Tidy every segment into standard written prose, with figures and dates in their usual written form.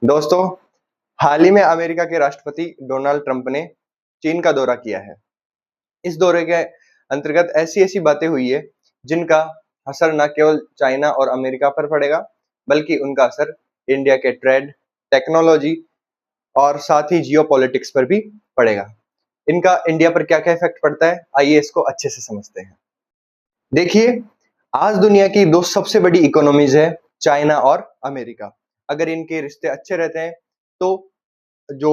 दोस्तों, हाल ही में अमेरिका के राष्ट्रपति डोनाल्ड ट्रंप ने चीन का दौरा किया है। इस दौरे के अंतर्गत ऐसी-ऐसी बातें हुई है जिनका असर न केवल चाइना और अमेरिका पर पड़ेगा, बल्कि उनका असर इंडिया के ट्रेड, टेक्नोलॉजी और साथ ही जियोपॉलिटिक्स पर भी पड़ेगा। इनका इंडिया पर क्या-क्या इफेक्ट पड़ता है, आइए इसको अच्छे से समझते हैं। देखिए, आज दुनिया की दो सबसे बड़ी इकोनॉमीज है चाइना और अमेरिका। अगर इनके रिश्ते अच्छे रहते हैं तो जो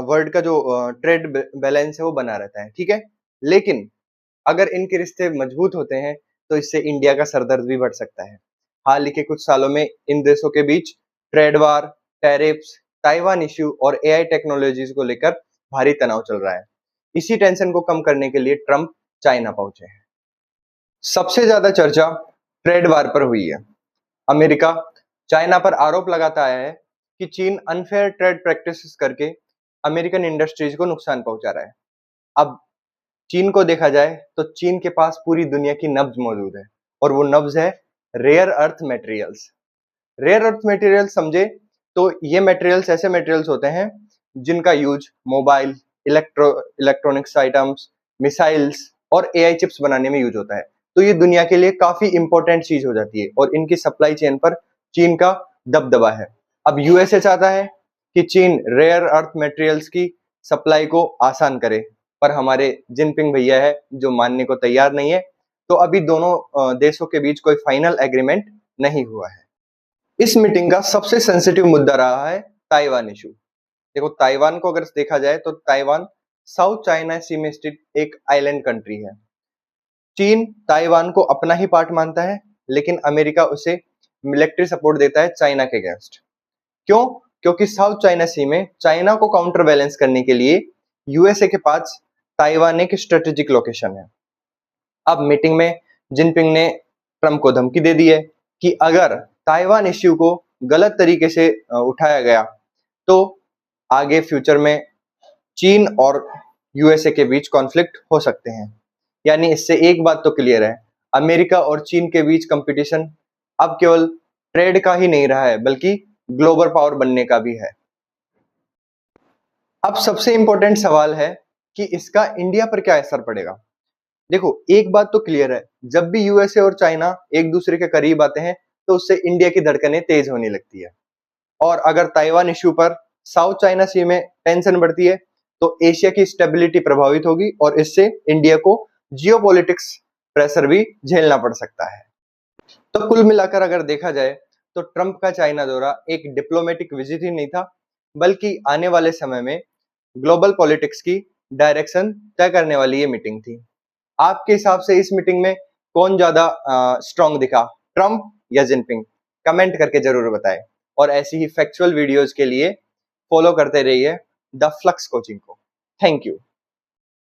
वर्ल्ड का जो ट्रेड बैलेंस है वो बना रहता है, ठीक है? लेकिन अगर इनके रिश्ते मजबूत होते हैं तो इससे इंडिया का सरदर्द भी बढ़ सकता है। हाल ही के कुछ सालों में इन देशों के बीच trade war, tariffs, Taiwan issue और एआई टेक्नोलॉजीज को लेकर भारी तनाव चल रहा है। इसी टेंशन को कम करने के लिए ट्रंप चाइना पहुंचे हैं। सबसे ज्यादा चर्चा ट्रेड वार पर हुई है। अमेरिका चाइना पर आरोप लगाता आया है कि चीन अनफेयर ट्रेड प्रैक्टिसेस करके अमेरिकन इंडस्ट्रीज को नुकसान पहुंचा रहा है। अब चीन को देखा जाए तो चीन के पास पूरी दुनिया की नब्ज मौजूद है और वो नब्ज है rare earth materials. Rare earth material समझे तो ये मटेरियल्स ऐसे मटेरियल्स होते हैं जिनका use mobile, electronics items, missiles और एआई चिप्स बनाने में यूज होता है। तो ये दुनिया के लिए काफी इंपॉर्टेंट चीज हो जाती है और इनकी सप्लाई चेन पर चीन का दबदबा है। अब यूएसए चाहता है कि चीन रेयर अर्थ मटेरियल्स की सप्लाई को आसान करे, पर हमारे जिनपिंग भैया है जो मानने को तैयार नहीं है। तो अभी दोनों देशों के बीच कोई फाइनल एग्रीमेंट नहीं हुआ है। इस मीटिंग का सबसे सेंसिटिव मुद्दा रहा है ताइवान इशू। देखो, ताइवान को अगर देखा जाए तो ताइवान साउथ चाइना सी में स्थित एक आइलैंड कंट्री है। चीन ताइवान को अपना ही पार्ट मानता है, लेकिन अमेरिका उसे मिलिट्री सपोर्ट देता है चाइना के अगेंस्ट। क्यों? क्योंकि साउथ चाइना सी में चाइना को काउंटर बैलेंस करने के लिए यूएसए के पास ताइवान एक स्ट्रेटेजिक लोकेशन है। अब मीटिंग में जिनपिंग ने ट्रंप को धमकी दे दी है कि अगर ताइवान इश्यू को गलत तरीके से उठाया गया तो आगे फ्यूचर में चीन और यूएसए के बीच कॉन्फ्लिक्ट हो सकते हैं। यानी इससे एक बात तो क्लियर है, अमेरिका और चीन के बीच कंपटीशन अब केवल ट्रेड का ही नहीं रहा है, बल्कि ग्लोबल पावर बनने का भी है। अब सबसे इंपॉर्टेंट सवाल है कि इसका इंडिया पर क्या असर पड़ेगा। देखो, एक बात तो क्लियर है, जब भी यूएसए और चाइना एक दूसरे के करीब आते हैं तो उससे इंडिया की धड़कनें तेज होने लगती है। और अगर ताइवान इश्यू पर साउथ चाइना सी में टेंशन बढ़ती है तो एशिया की स्टेबिलिटी प्रभावित होगी और इससे इंडिया को जियोपॉलिटिक्स प्रेशर भी झेलना पड़ सकता है। तो कुल मिलाकर अगर देखा जाए तो ट्रंप का चाइना दौरा एक डिप्लोमेटिक विजिट ही नहीं था, बल्कि आने वाले समय में ग्लोबल पॉलिटिक्स की डायरेक्शन तय करने वाली ये मीटिंग थी। आपके हिसाब से इस मीटिंग में कौन ज्यादा स्ट्रांग दिखा, ट्रंप या जिनपिंग? कमेंट करके जरूर बताएं और ऐसी ही फैक्चुअल वीडियोस के लिए फॉलो करते रहिए द फ्लक्स कोचिंग को। Thank you.